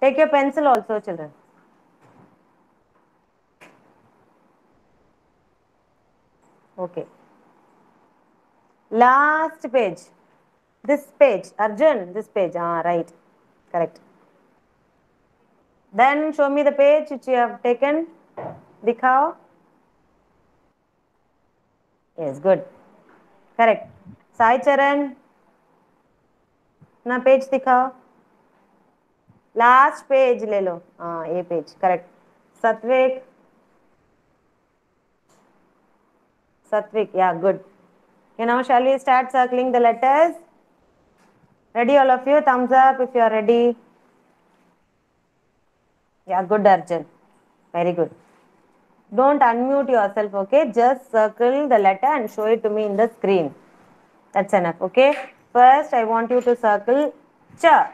Take your pencil also, children. Okay. Last page. This page. Arjun, this page. Ah, right. Correct. Then show me the page which you have taken. Dikhao. Yes, good. Correct. Sai Charan. Na page दिखाओ. Last page ले लो. हाँ, ये page. Correct. Satvik. Satvik. Yeah, good. Okay, now shall we start circling the letters? Ready, all of you? Thumbs up if you are ready. Yeah, good, Arjun. Very good. Don't unmute yourself, okay? Just circle the letter and show it to me in the screen. That's enough, okay? First, I want you to circle cha.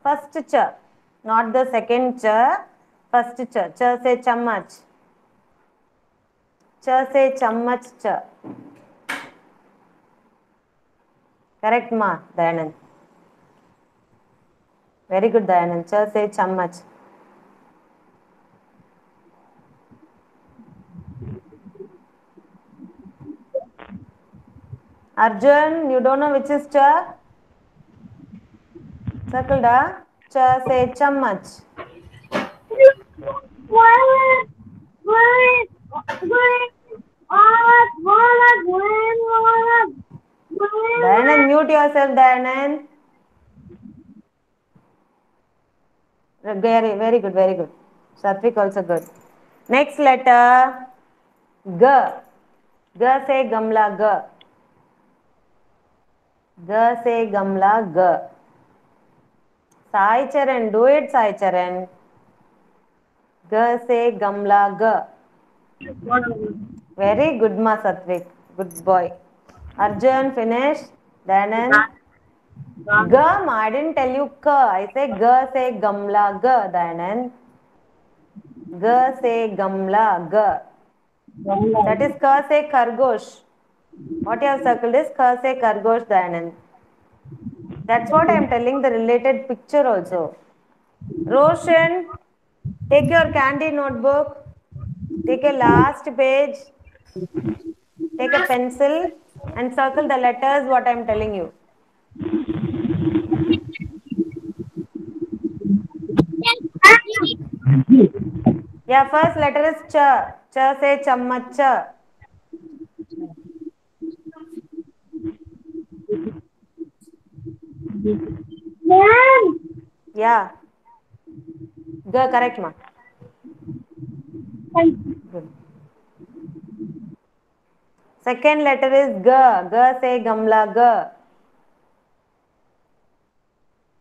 First cha. Not the second cha. First cha. Cha say chammach. Cha say chammach cha. Correct, ma, Dayanand. Very good, Dayanand. Cha say chammach. Arjun, you don't know which is cha? Circle da. Cha say chammach. Dayanand, mute yourself, Dayanand. Very, very good, very good. Satvik also good. Next letter, G. G say gamla G. G say gamla G. Sai Charan, do it, Sai Charan. G say gamla G. Very good, ma Satvik. Good boy. Arjun, finish. Dayanand. G, ma, I didn't tell you K. I say G say gamla G, Dayanand. G say gamla G. That is K say Khargosh. What you have circled is K say Khargosh, Dayanand. That's what I am telling the related picture also. Roshan, take your candy notebook. Take a last page. Take a pencil and circle the letters what I am telling you. Yeah, first letter is Ch. Ch say Chammach. Yeah. G, correct, ma. Good. Second letter is G. G say Gamla G.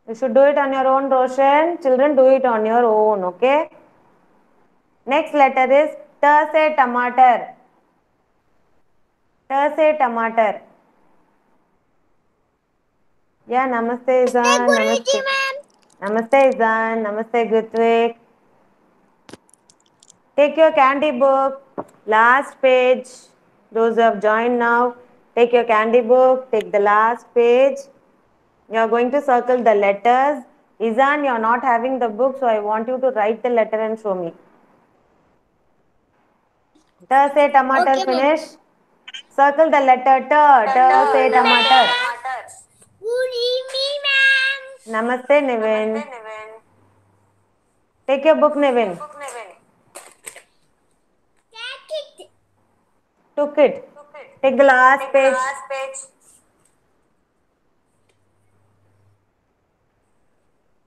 You should do it on your own, Roshan. Children, do it on your own, okay? Next letter is T say Tomater. T say Tomater. Yeah, Namaste, Izan. Namaste. Namaste, Izan. Namaste, Gutvik. Take your candy book. Last page. Those who have joined now, take your candy book. Take the last page. You are going to circle the letters. Izan, you are not having the book, so I want you to write the letter and show me. T say tomato, okay, finish. Circle the letter T. T say tomato. Good evening, ma'am. Namaste, Nivin. Take your book, Nivin. Take it. Took it. Take the last page.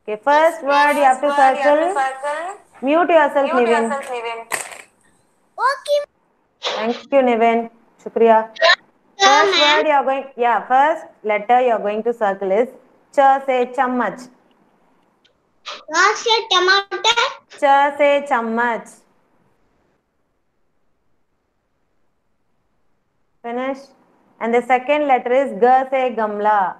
Okay, first word you have to circle. Mute yourself, Nivin. Okay. Thank you, Nivin. Shukriya. First word you are going, yeah, first letter you are going to circle is Ch say chammach. What's your tomato? Ch say chammach. Finish. And the second letter is G say gamla.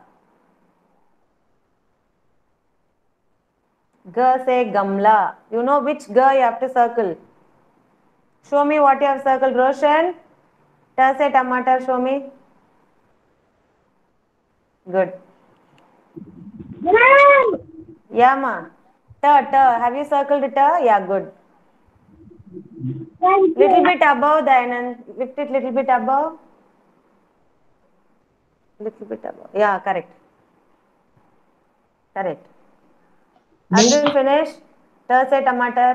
G say gamla. You know which G you have to circle. Show me what you have circled, Roshan. T say tomato, show me. Good. Yeah, ma. Have you circled it? Yeah, good. Little bit above, Dayanand. Lift it little bit above. Little bit above. Yeah, correct. Correct. Arjun, finish. Say tomato.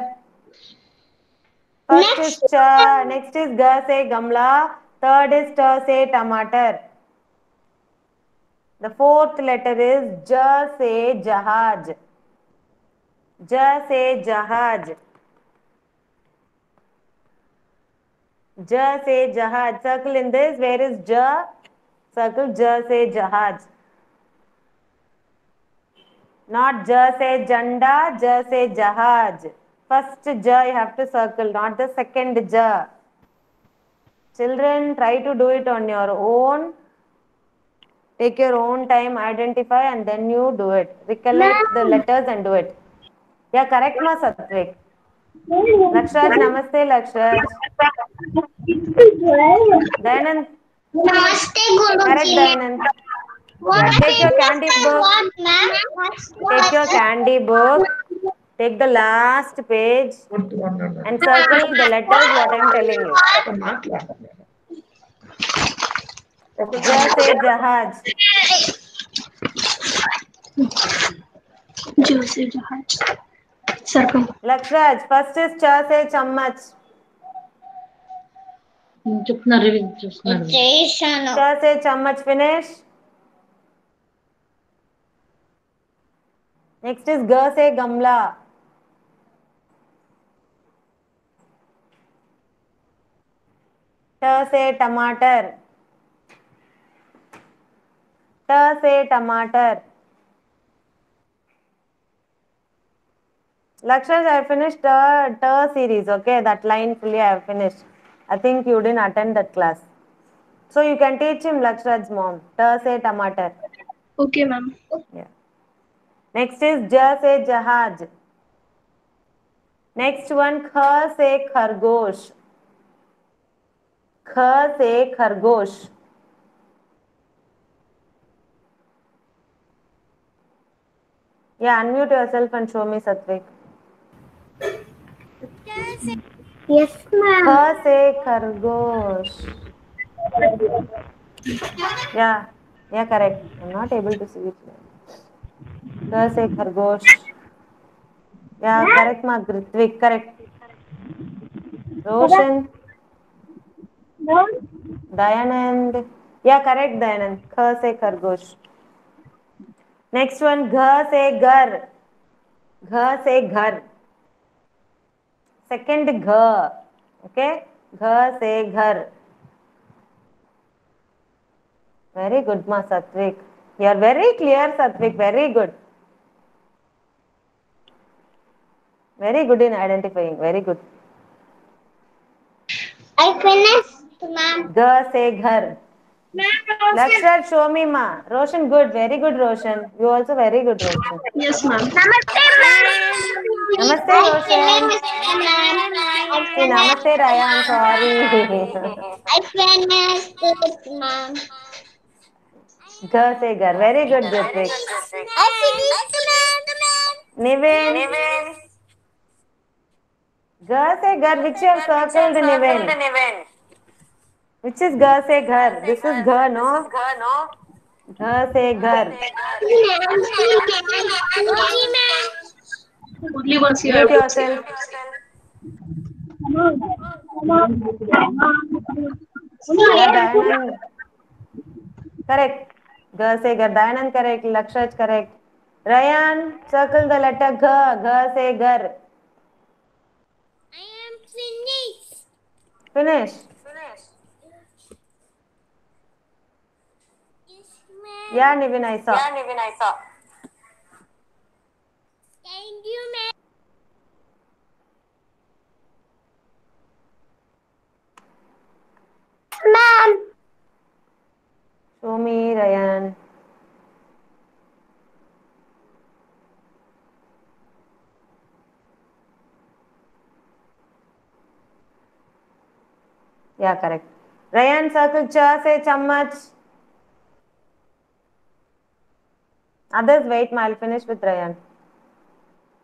First is cha. Next is ga say gamla. Third is ta say tomato. The fourth letter is ja say jahaj. Ja say jahaj. Ja say jahaj. Circle in this. Where is ja? Circle ja say jahaj. Not ja say janda. Ja say jahaj. First ja you have to circle, not the second ja. Children, try to do it on your own. Take your own time, identify, and then you do it. Recollect the letters and do it. Yeah, correct, ma Satvik. Lakshraj, namaste, Lakshraj. Dayanand, Namaste, correct, Guruji. Dayanand. Yeah, What take your is candy the book. word, ma'am? Take your candy book. Take the last page and circle the letters what I am telling you. Ja say jahaj. Jose Jahaj. Circle. Lakshraj, first is cha say chammach. చెప్తున్నారు revision చేస్తున్నారు చేశాను. Cha say chammach, finish. Next is ga say gamla. Ta say tomato. Ta say tomato. Lakshraj, I finished ta series, okay? That line fully I have finished. I think you didn't attend that class. So you can teach him, Lakshraj's mom. Ta say tomato. Okay ma'am Yeah. Next is ja say jahaj. Next one kha say khargosh. Kha say khargosh. Yeah, unmute yourself and show me Satvik. Yes, ma'am. Kha say khargosh. Yeah, correct. I'm not able to see it. Kha say khargosh. Yeah, correct, ma. Ritvik, correct. Roshan, Dayanand. Yeah, correct, Dayanand. Kha say khargosh. Next one, gha say gar. Gha say ghar. Second gha. Okay? Gha say ghar. Very good, ma Satvik. You are very clear, Satvik. Very good. Very good in identifying. Very good. I finished, ma'am. Ga say ghar. Lakshraj, show me, ma. Roshan, good. Very good, Roshan. You also very good, Roshan. Yes ma'am Namaste, ma'am. Namaste, Roshan. Hey, namaste, Rayan. Sorry. I finished it, ma'am. Ga say ghar. Very good, Ritvik. I finished, ma'am. Nivin. Ga say ghar. Which you have circled, Nivin? Which is ga say ghar? This is gha, no? Gha say ghar. Okay, ma'am. Only once you Mute yourself. Yeah, Dayanand. Correct. Ga say ghar. Dayanand correct. Lakshraj correct. Rayan, circle the letter gha. Gha say ghar. I am finished. Finish. Yes, ma'am. Yeah, Nivin, I saw. Thank you, ma'am. Ma'am. Show me, Rayan. Yeah, correct. Rayan, circle cha say chammach. Others wait, ma. I'll finish with Rayan.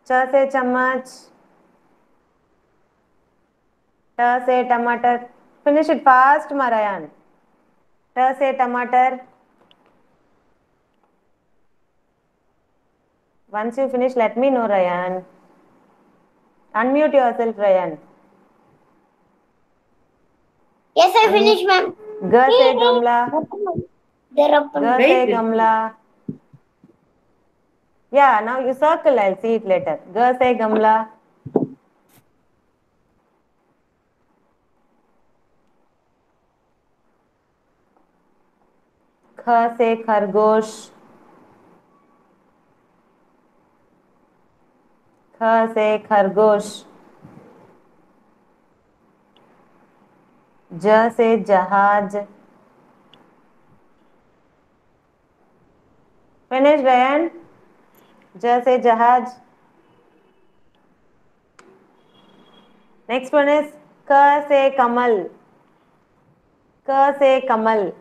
च से चम्मच. ट से टमाटर. Finish it fast, Marayan. ट से टमाटर. Once you finish, let me know, Rayan. Unmute yourself, Rayan. Yes, I finished, ma'am. G से गमला. They're open. G से गमला. Yeah, now you circle. I'll see it later. G से गमला. ख से खरगोश. ख से खरगोश. ज से जहाज. Finish, Rayan. ज से जहाज. Next one is क से कमल. क से कमल.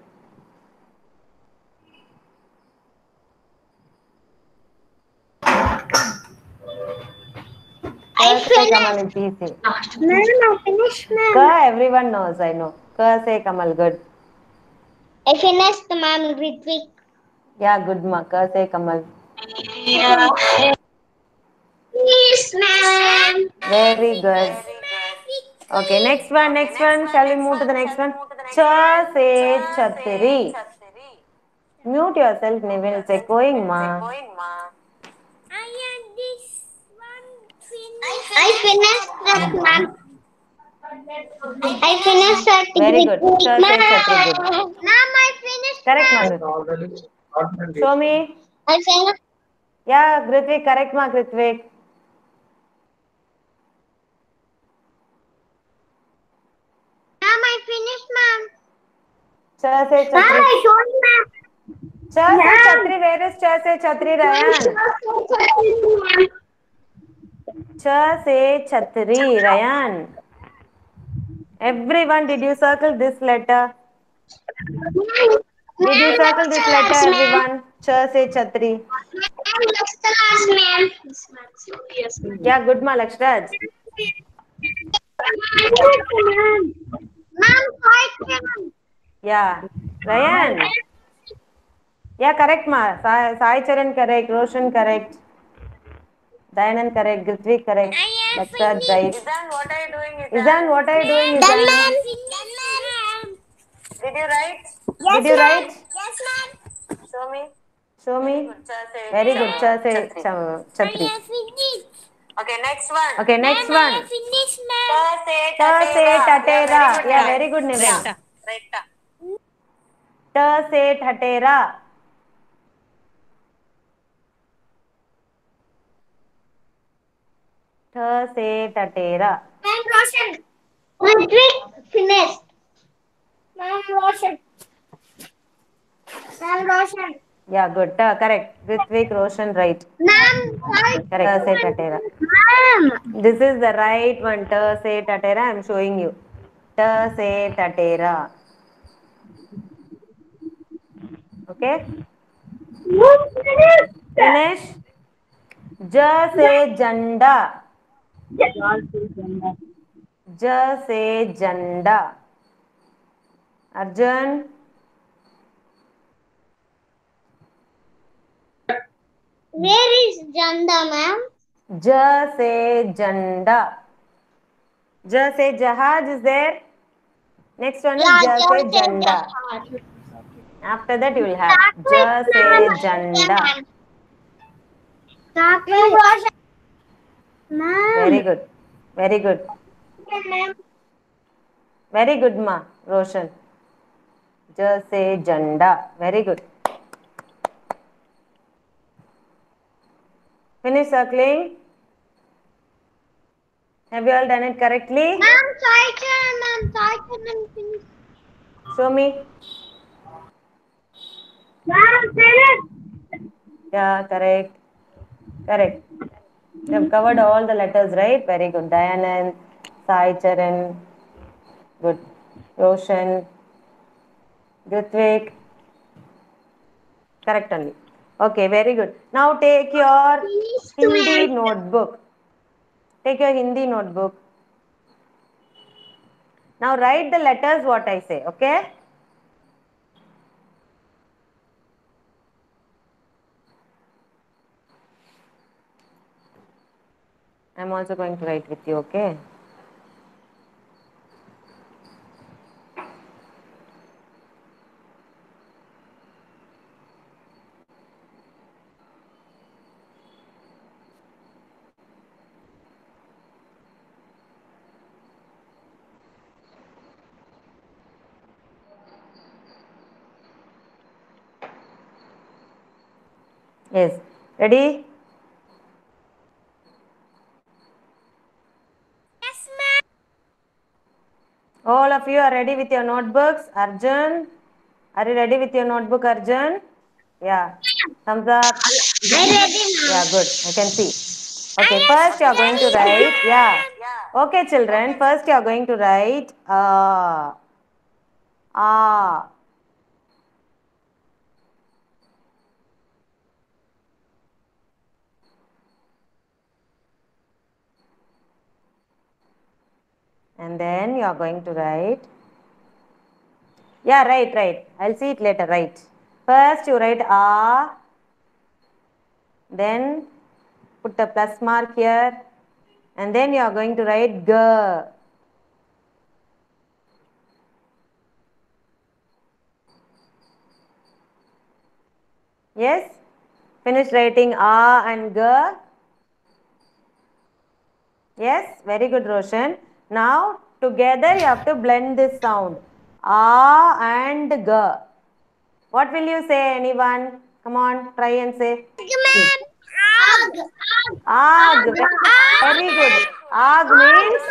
I क से कमल finished. is easy. Ma'am, I finished, क ma'am. everyone knows, I know. क से कमल, good. I finished, ma'am. Ritvik. Yeah, good ma. क से कमल. Yes, ma'am. Very good. Okay, next one, next one. Shall we move to the next one? Ch से छतरी. Mute yourself, Neville. It's echoing, ma. I am this one finished. I finished that, ma'am. I finished that. Very good. Ch से छतरी, good. Ma'am, I finished. Correct, ma. Show me. I finished. Yeah, Kritvik, correct, ma. Kritvik. Ma'am, I finished, ma'am. Ch से Ma'am, छतरी. I told ma'am. Ch से छतरी. Where is ch से छतरी, Rayan? च से छतरी, Rayan. Everyone, did you circle this letter? Did you circle this letter, everyone? Ch से छतरी. Next class, ma'am. Yes, ma'am. Yeah, good, ma. Lakshraj. Ma'am, ma'am. Yeah. Rayan. Yeah, correct, ma. Sai Charan correct. Roshan correct. Dayanan correct. Gritvik correct. Lakshraj right. Izan, what are you doing? Izan, what are you doing, Done, Izan? ma'am. Done, Did you write? Yes, Did you ma'am. write? Yes, ma'am. Show me. Show me. Very good. Cha se chhatri. Finished. Okay, next one. Okay, next Ma'am, I one. have finished, ma'am. Ta se tatera. Yeah, very good, Nivin. Ta se tatera. Ta se tatera. Ma'am, Roshan. Ritvik finished. Ma'am, Roshan. Ma'am, Roshan. Yeah, good. Ta, correct. Ritvik, Roshan, right. Ma'am, Correct. Ta se tatera. Ma'am. This is the right one. Ta se tatera. I am showing you. Ta se tatera. Okay. Finish. Ja से झंडा. ज से झंडा. Arjun. Where is Janda, ma'am? ज से झंडा. ज से जहाज is there. Next one is j से झंडा. After that you will have j से झंडा. Very good. Very good. Very good, ma. Roshan. j से झंडा. Very good. Finish circling. Have you all done it correctly? Ma'am, finish. Show me. Ma'am, finish. Yeah, correct. Correct. You have covered all the letters, right? Very good. Dayanand, Sai Charan. Good. Roshan. Gritvik. Correct only. Okay, very good. Now take your Finish Hindi 12. notebook. Take your Hindi notebook. Now write the letters what I say, okay? I'm also going to write with you, okay? Yes. Ready? Yes, ma'am. All of you are ready with your notebooks? Arjun? Are you ready with your notebook, Arjun? Yeah. Thumbs up. I ready, ma'am. Yeah, good. I can see. Okay, first you are going to write. Yeah. Okay, children. First you are going to write. Ah. And then you are going to write. Yeah, right. I'll see it later. Right. First you write ah. Then put the plus mark here. And then you are going to write g. Yes? Finish writing A and G. Yes? Very good, Roshan. Now, together you have to blend this sound. A and G. What will you say, anyone? Come on, try and say. Ma'am. Ag. Ag. Very good. Ag means?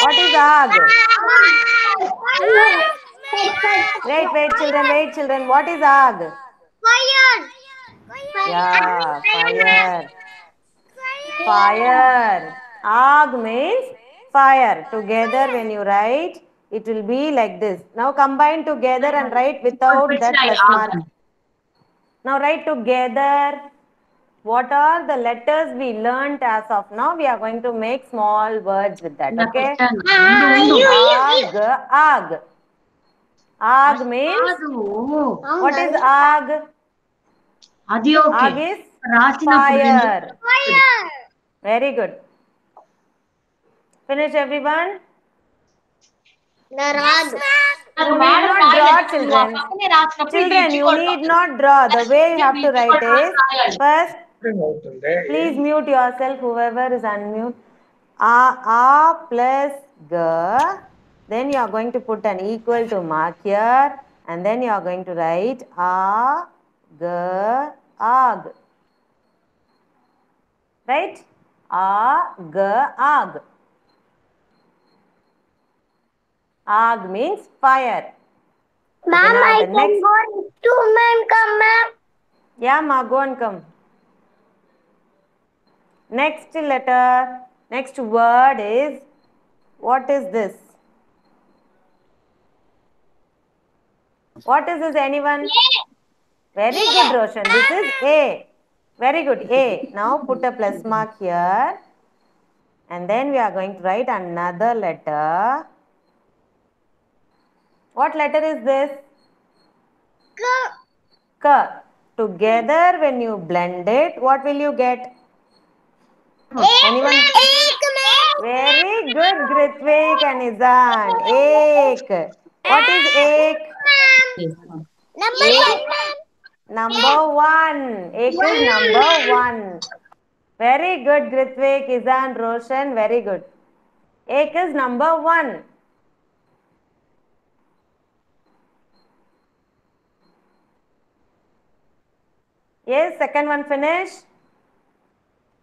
What is Ag? Wait, children. What is Ag? Fire. Yeah, fire. Fire. Ag means fire. Together when you write, it will be like this. Now combine together and write without that plus mark. Now write together. What are the letters we learnt as of now? We are going to make small words with that. Okay? Ag. Ag. Ag means, what is Ag? అది okay Ag is రాసినప్పుడు fire. Fire. Very good. Finish everyone. The rag. You need not draw, children. Children, you need not draw. The way you have to write is, first, please mute yourself, whoever is unmute. A plus G. Then you are going to put an equal to mark here. And then you are going to write A, G, Ag. Right? A, G, Ag. Ag means fire. Ma'am, now I the can next- go to ma'am. Come, ma'am. Yeah, ma, go and come. Next letter, next word is, what is this? What is this, anyone? Very good, Roshan. This is A. Very good, A. Now put a plus mark here. And then we are going to write another letter. What letter is this? K. Together, when you blend it, what will you get? Anyone? Very good, Grithvik and Izan. Ek. What is ek? Number one, ma'am. Number one. Ek is number one. Very good, Grithvik, Izan, Roshan. Very good. Ek is number one. Yes, second one finish.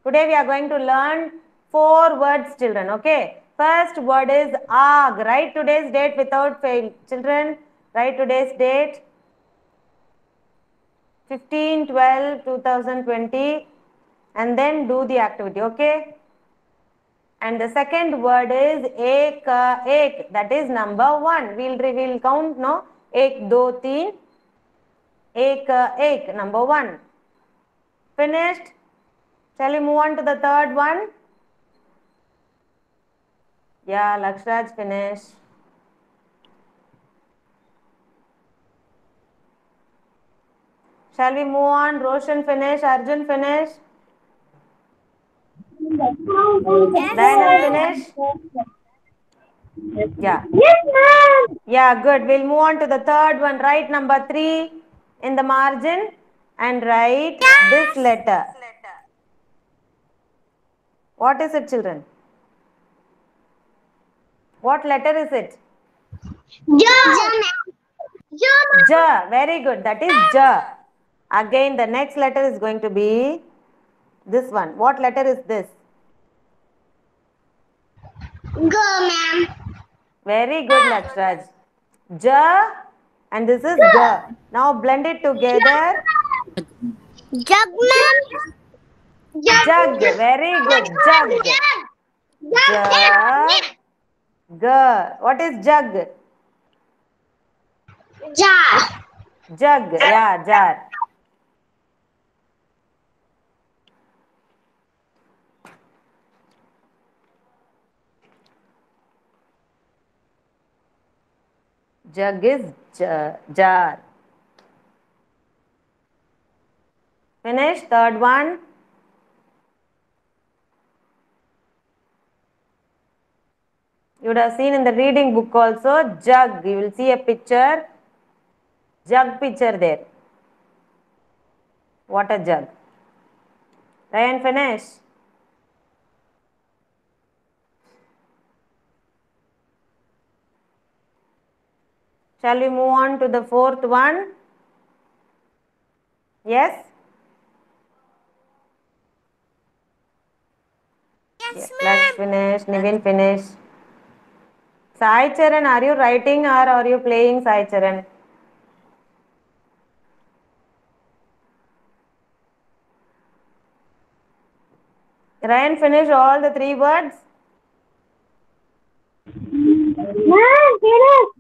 Today we are going to learn 4 words, children. Okay. First word is Ag. Write today's date without fail. Children, write today's date. 15/12/2020, and then do the activity. Okay. And the second word is ek. Ek. That is number 1. We'll count. No. Ek, do, teen. Ek, ek. Number 1. Finished? Shall we move on to the third one? Yeah, Lakshraj finished. Shall we move on? Roshan finish, Arjun finish, Dayanand finish. Yeah. Yes, ma'am. Yeah, good. We'll move on to the third one. Write number 3 in the margin and write this letter. What is it, children? What letter is it? J. Very good. That is J. Again, the next letter is going to be this one. What letter is this? Go, ma'am. Very good, Lakshraj. J and this is G. Now blend it together. Jug, ma'am. Jug. Very good. Jug. Jug. G. What is jug? Jar. Jug. Yeah, jar. Jug is jar. Finish. Third one. You would have seen in the reading book also jug. You will see a picture. Jug picture there. Water jug. Ryan, finish. Shall we move on to the fourth one? Yes? Yes, Let's finish. Nivin, finish. Sai Charan, are you writing or are you playing, Sai Charan? Ryan, finish all the 3 words? ma'am. Finish.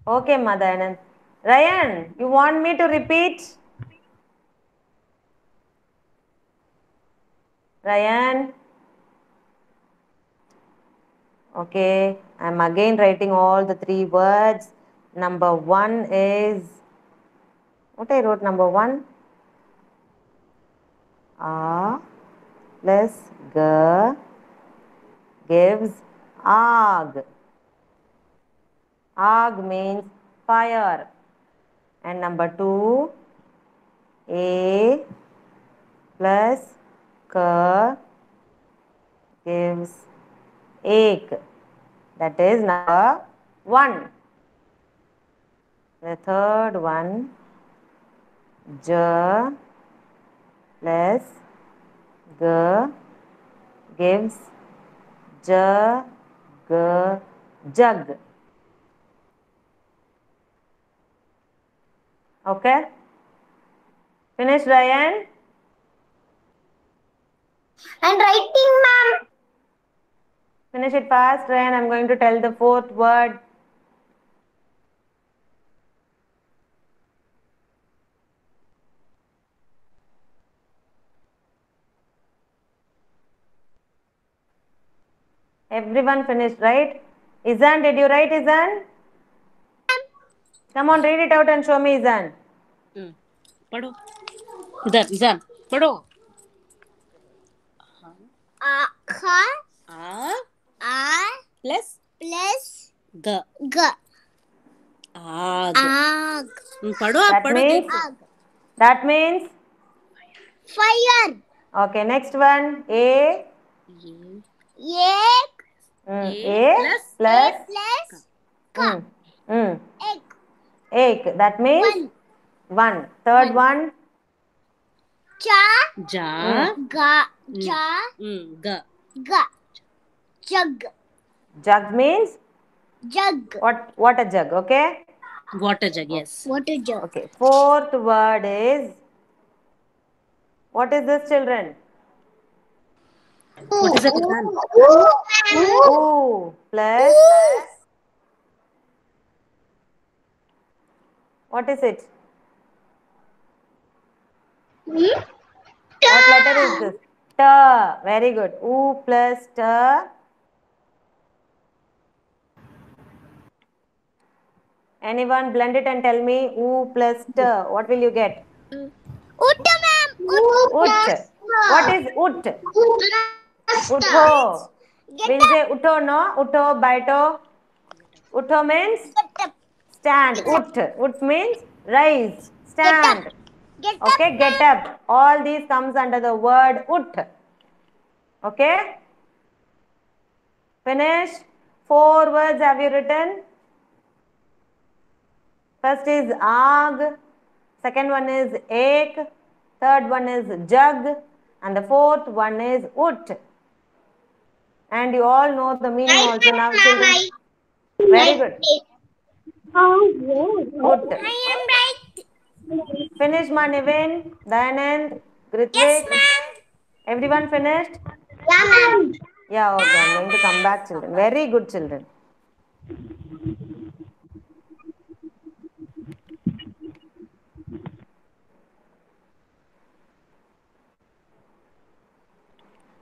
Okay, Madhanand. Ryan, you want me to repeat? Ryan? Okay, I'm again writing all the 3 words. Number 1 is, what I wrote number 1? A plus G gives Ag. Ag means fire. And number 2, A plus K gives ache. That is number 1. The third one, J plus G gives jug. Okay? Finish, Ryan? I'm writing, ma'am. Finish it fast, Ryan. I'm going to tell the 4th word. Everyone finished, right? Izan, did you write, Izan? Come on, read it out and show me, Izan. पढ़ो इधर इधर पढ़ो Kha. आ plus ग G. आग Ag. पढ़ो आप पढ़ो देखो That means? Fire. Okay, next one. A. Egg. A Plus. mm, mm, Egg. ache. That means? 1. Third one. Cha. जा Ga. Cha. ग Ga. Jug. Jug means? Jug. What a jug, okay? Water jug yes What a jug. Okay, 4th word is, what is this, children? What is it Ooh plus, what is it? What letter is this? Ta. Very good. U plus ta. Anyone blend it and tell me U plus ta. What will you get? Utta, ma'am. Ut. What is ut? Utho. We'll say utho, no? Utho, baito. Utho means stand. Ut. Ut means rise. Stand. Get up. Okay, get up. All these comes under the word ut. Okay? Finish. 4 words have you written? First is aag. Second one is ek. Third one is jug. And the fourth one is ut. And you all know the meaning also now, children. Very good. Ut. I am right. Finish, Manivin, Dayanand, Yes, Gritvik. ma'am. Everyone finished? Yeah, ma'am. Yeah, okay. I'm going to come back, children. Very good, children.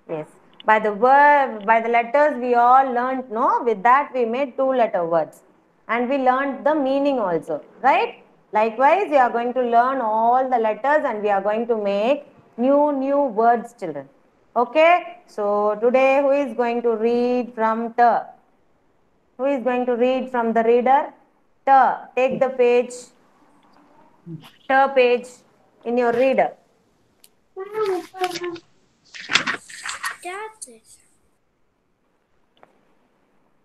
Yes. By the word, by the letters we all learned, no? With that we made 2-letter words. And we learned the meaning also, right? Likewise, we are going to learn all the letters and we are going to make new words, children. Okay? So today who is going to read from T? Who is going to read from the reader? T. Take the page. T page in your reader.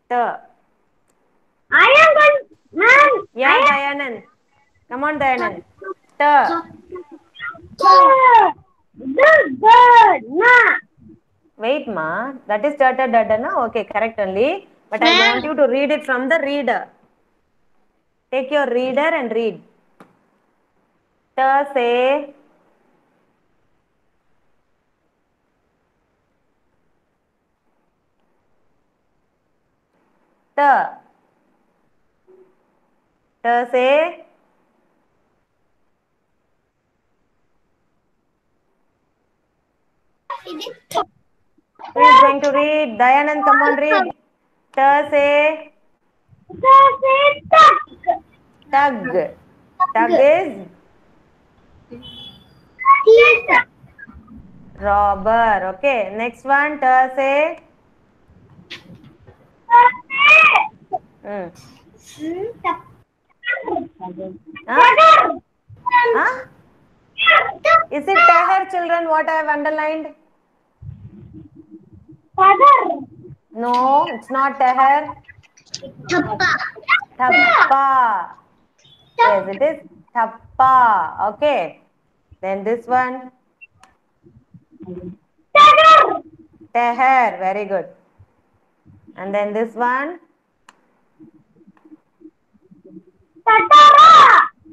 T. I am going, ma'am. Yeah, Dayanand. Come on, Dayanand. T. The bird, ma. Wait, ma. That is ta da na. Okay, correct only. But I want you to read it from the reader. Take your reader and read. T say. T. T say. Who is going to read? Dayanand, come on, read. T say. Tug. Tug is robber. Okay. Next one. T say. Huh? Huh? Is it teher, children? What I have underlined? No, it's not teher. Thappa. Yes, it is thappa. Okay. Then this one. Teher. Very good. And then this one.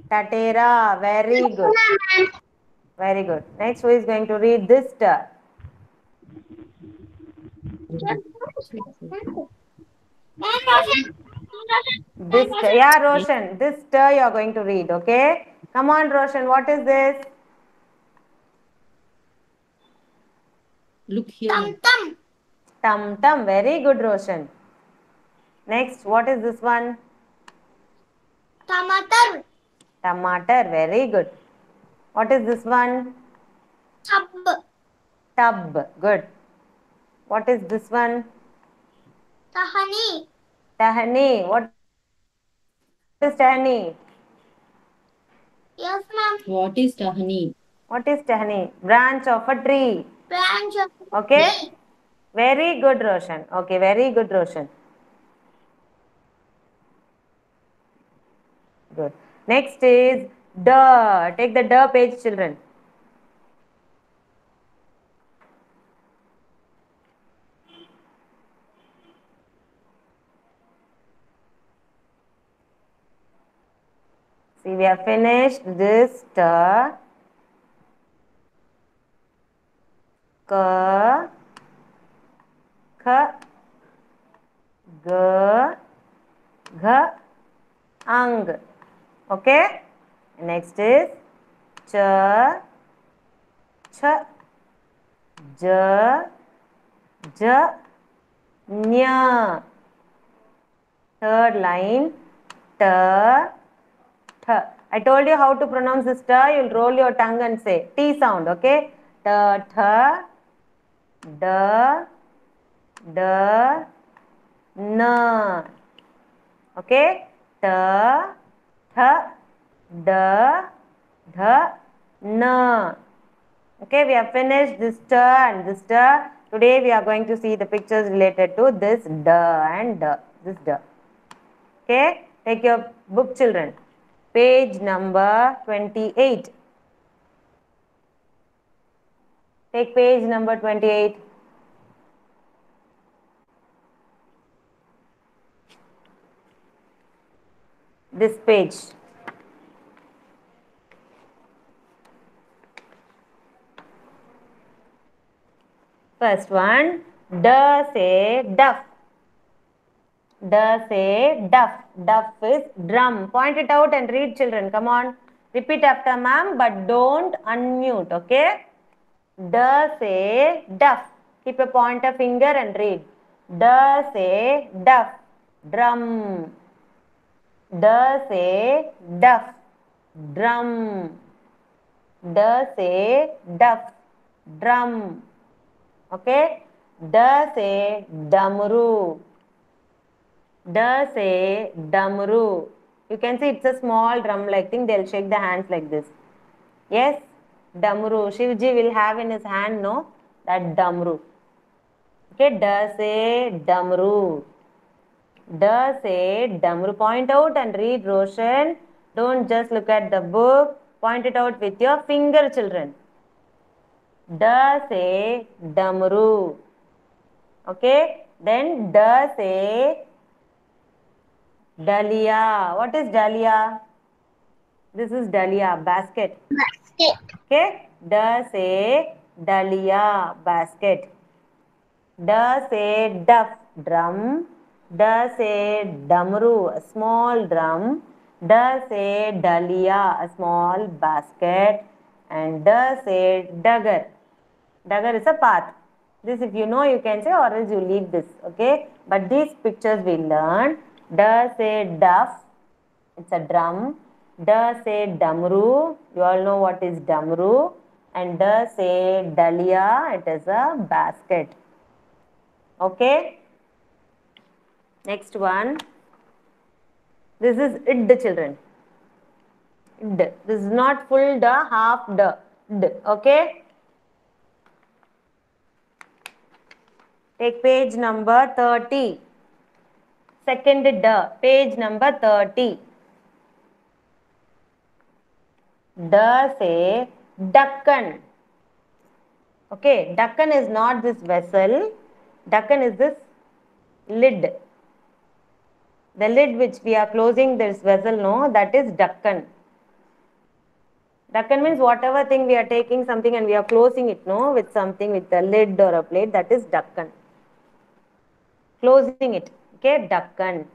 Tatera. Very good. Very good. Next, who is going to read this T? This T. Yeah, Roshan. This T you are going to read. Okay. Come on, Roshan. What is this? Look here. Tum tum. Very good, Roshan. Next, what is this one? Tomato. Tomato. Very good. What is this one? Tub. Tub. Good. What is this one? Tahani. Tahani. What is tahani? Yes, ma'am. What is tahani? What is tahani? Branch of a tree. Branch of Okay. Very good, Roshan. Okay, very good, Roshan. Good. Next is D. Take the D page, children. See, we have finished this T. K. K. G. G. Ang. Okay. Next is Ch. Ch, J, J, Nya. Third line, T, T. I told you how to pronounce this T. You'll roll your tongue and say T sound, okay? T, T, D, D, N. Okay? T, T, D, D, N. Okay, we have finished this T and this T. Today we are going to see the pictures related to this D and D. This D. Okay, take your book, children. Page number 28. Take page number 28. This page. First one, D say duff. D say duff. Duff is drum. Point it out and read, children. Come on. Repeat after ma'am, but don't unmute, okay? D say duff. Keep a pointer finger and read. D say duff. Drum. D say duff. Drum. D say duff. Drum. Okay? D say damru. D say damru. You can see it's a small drum-like thing. They'll shake the hands like this. Yes? Damru. Shivji will have in his hand, no? That damru. Okay? D say damru. D say damru. Point out and read, Roshan. Don't just look at the book. Point it out with your finger, children. D say damru. Okay? Then D say Dahlia. What is Dahlia? This is Dahlia, basket. Basket. Okay? D say Dahlia, basket. D say duff, drum. D say damru, a small drum. D say Dahlia, a small basket. And D say dagger. Dagger is a path. This if you know you can say, or else you leave this. Okay? But these pictures we learn. D say duff, it's a drum. D say damru, you all know what is damru. And D say dahlia, it is a basket. Okay? Next one. This is id, children. Id. This is not full D, half D. D. Okay? Take page number 30. Second D, page number 30. D say Dakkan. Okay, Dakkan is not this vessel. Dakkan is this lid. The lid which we are closing this vessel, no, that is Dakkan. Dakkan means whatever thing we are taking something and we are closing it, no, with something with a lid or a plate, that is Dakkan. Closing it. Okay, Dakkan.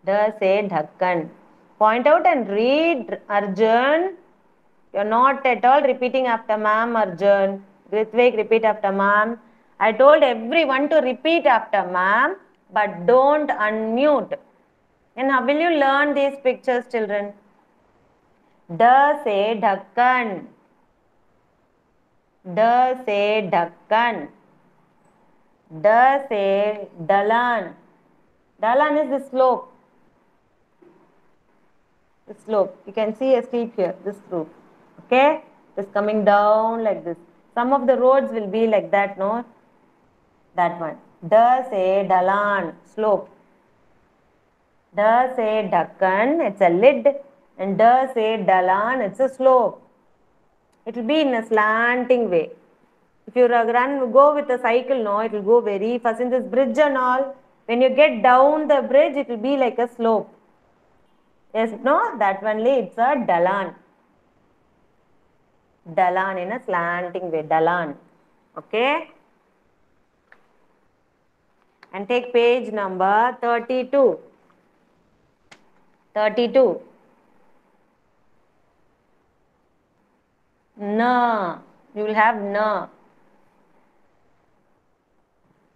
D say Dakkan. Point out and read, Arjun. You're not at all repeating after ma'am, Arjun. Ritvik, repeat after ma'am. I told everyone to repeat after ma'am, but don't unmute. And how will you learn these pictures, children? D say Dakkan. D say Dakkan. D say Dalan. Dalan is the slope. The slope. You can see a steep here, this slope. Okay? It's coming down like this. Some of the roads will be like that, no? That one. D say Dalan, slope. D say Dakkan, it's a lid. And D say Dalan, it's a slope. It will be in a slanting way. If you go with a cycle, no, it will go very fast. In this bridge and all, when you get down the bridge, it will be like a slope. Yes, no, that only it's a Dalan. Dalan in a slanting way, Dalan. Okay? And take page number 32. 32. Na. You will have na.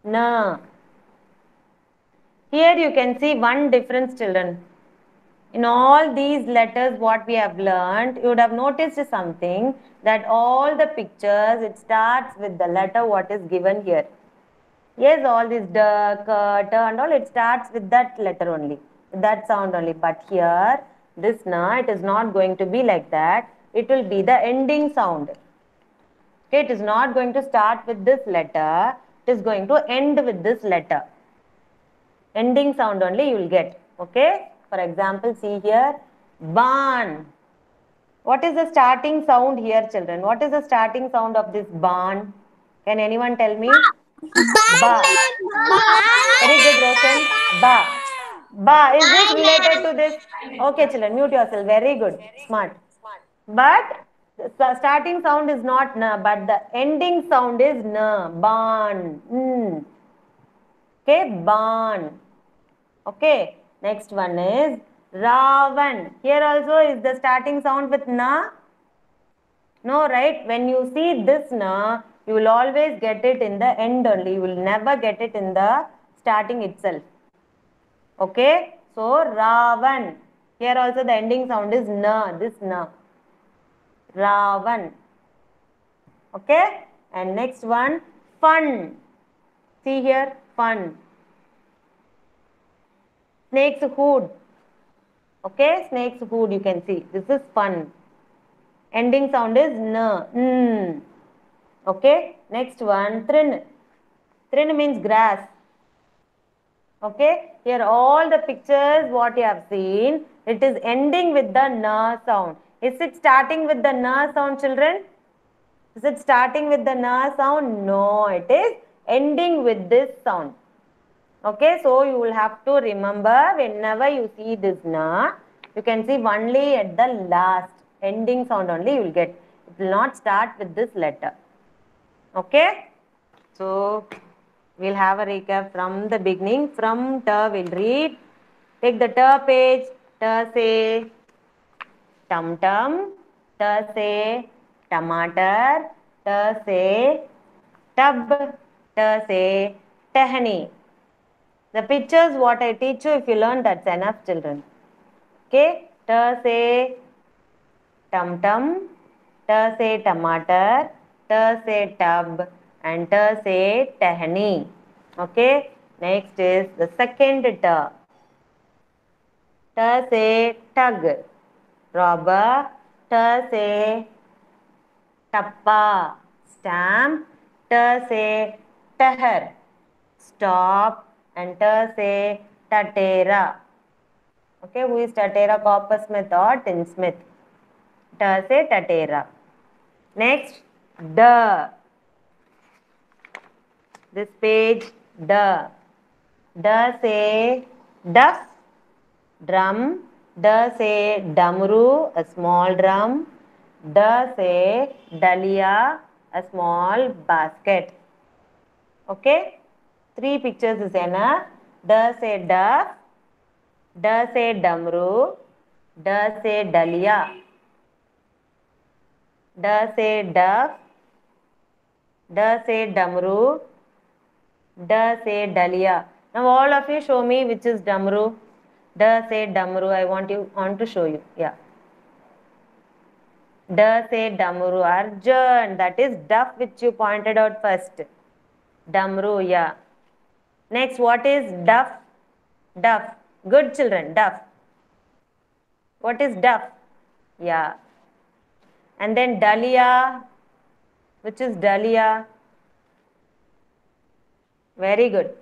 Na. Here you can see one difference, children. In all these letters what we have learned, you would have noticed something, that all the pictures, it starts with the letter what is given here. Yes, all this d, k, t and all, it starts with that letter only, that sound only. But here, this na, it is not going to be like that. It will be the ending sound. Okay, it is not going to start with this letter. It is going to end with this letter. Ending sound only you will get. Okay. For example, see here, ban. What is the starting sound here, children? What is the starting sound of this ban? Can anyone tell me? Ba. Very good, Roshan. Ba. Ba. Is this related to this? Okay, children, mute yourself. Very good. Smart. But the starting sound is not na, but the ending sound is na. Ban. Okay, ban. Okay, next one is Ravan. Here also is the starting sound with na? No, right? When you see this na, you will always get it in the end only. You will never get it in the starting itself. Okay, so Ravan. Here also the ending sound is na, this na. Ravan. Okay, and next one, fun. See here, fun. Snake's hood. Okay, snake's hood you can see. This is fun. Ending sound is n. Okay, next one, trin. Trin means grass. Okay, here all the pictures what you have seen, it is ending with the na sound. Is it starting with the na sound, children? Is it starting with the na sound? No, it is ending with this sound. Okay, so you will have to remember, whenever you see this na, you can see only at the last ending sound only you will get. It will not start with this letter. Okay, so we'll have a recap from the beginning. From ta we'll read. Take the ta page. Ta say tum tum. Ta say tomato. Ta say tub. Ta say tahani. The pictures what I teach you, if you learn, that's enough, children. Okay, ta say tum tum, ta say tomato, ta say tub, and ta say tahani. Okay, next is the second ta. Ta say tug, robber. Ta say tappa, stamp. Ta say tahar, stop. And ta say tatera. Okay, who is tatera? Coppersmith or tinsmith? Ta say tatera. Next, da. This page, da. Da say duff, drum. Da say damru, a small drum. Da say dalia, a small basket. Okay, three pictures is enough. Da say duff, da say damru, da say dalia. Da say duff, da say damru, da say dalia. Now all of you show me which is damru. Da say damru. I want to show you. Yeah. Da say damru. Arjun. That is duff which you pointed out first. Damru. Yeah. Next, what is duff? Duff. Good children. Duff. What is duff? Yeah. And then dalia. Which is dalia? Very good.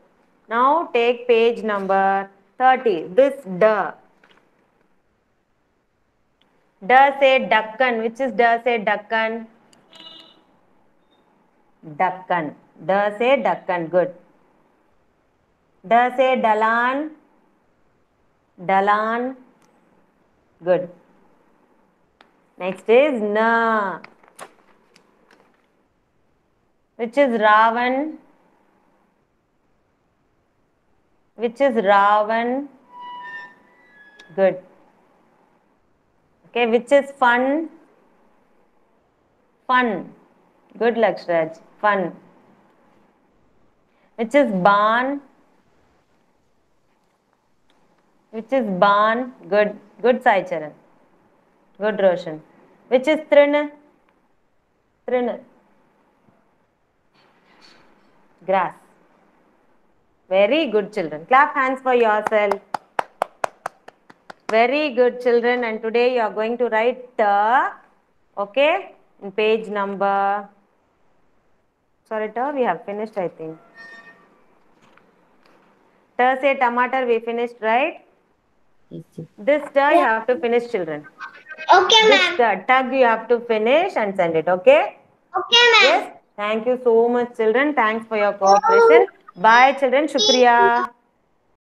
Now take page number 30. This da. Da say Dakkan. Which is da say Dakkan? Dakkan. Da say Dakkan. Good. Da say Dalan. Dalan. Good. Next is na. Which is Ravan? Which is Ravan? Good. Okay, which is fun? Fun. Good, Lakshraj. Fun. Which is barn? Which is barn? Good. Good, Sai Charan. Good, Roshan. Which is trin? Trin. Grass. Very good, children. Clap hands for yourself. Very good, children. And today you are going to write okay, in page number. Sorry, we have finished, I think. Say tomato, we finished, right? This you have to finish, children. Okay, This ma'am. tag you have to finish and send it, okay? Okay, ma'am. Yes. Thank you so much, children. Thanks for your cooperation. Bye, children. Shukriya.